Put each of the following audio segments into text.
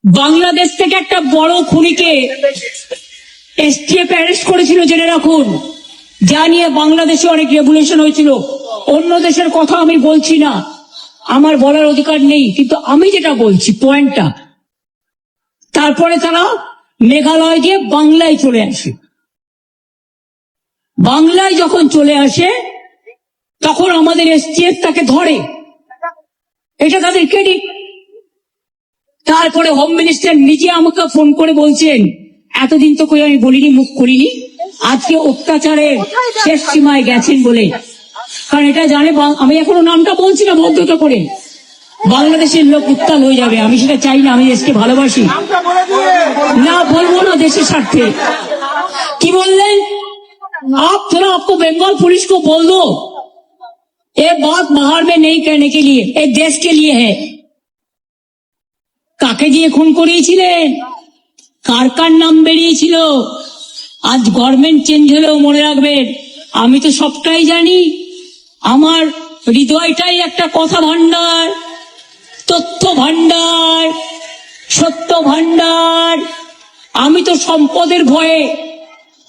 বাংলাদেশ থেকে একটা বড় খুনিকে এসটিএফ অ্যারেস্ট করেছিল, জেনে রাখুন। যা নিয়ে বাংলাদেশে অনেক রেভুলেশন হয়েছিল। অন্য দেশের কথা আমি বলছি না, আমার বলার অধিকার নেই, কিন্তু আমি যেটা বলছি পয়েন্টটা। তারপরে তারা মেঘালয় দিয়ে বাংলায় চলে আসে। বাংলায় যখন চলে আসে তখন আমাদের এসটিএফ তাকে ধরে, এটা তাদের ক্রেডিট। তারপরে হোম মিনিস্টার নিজে আমাকে ফোন করে বলছেন, এতদিন তো কই আমি বলিনি, মুখ করিনি, আজকে অত্যাচারের শেষ সীমায় গেছেন বলে। কারণ এটা জানে, আমি এখনো নামটা বলছি না ভদ্রতা করে, বাংলাদেশের লোক উত্তাল হয়ে যাবে। আমি সেটা চাই না, আমি দেশকে ভালোবাসি না, বলবো না দেশের স্বার্থে। কি বললেন? आप थोड़ा आपको बंगाल पुलिस को बोल दो, ये बात बाहर में नहीं कहने के लिए, ये देश के लिए है। কাকে দিয়ে খুন করিয়েছিলেন, কার কার নাম বেরিয়েছিল? আজ গভর্নমেন্ট চেঞ্জ হলেও মনে রাখবেন, আমি তো সবটাই জানি। আমার হৃদয়টাই একটা কথা ভান্ডার, তথ্য ভান্ডার, সত্য ভান্ডার। আমি তো সম্পদের ভয়ে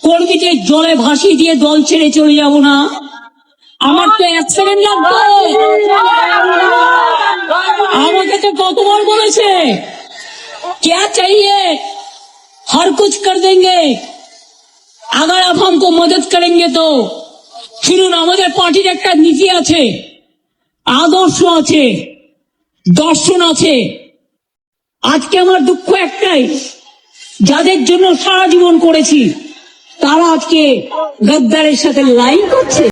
কর্মীদের জলে ভাসিয়ে দিয়ে দল ছেড়ে চলে যাব না। আমার তো এক সেকেন্ড লাগবে। আমাকে তো কতবার বলেছে, क्या चाहिए हर कुछ कर देंगे अगर आप हमको मदद करेंगे तो। শুনুন, আমাদের পার্টির একটা নীতি আছে, আদর্শ আছে, দর্শন আছে। আজকে আমার দুঃখ একটাই, যাদের জন্য সারা জীবন করেছি তারা আজকে গদ্দারের সাথে লাইন করছে।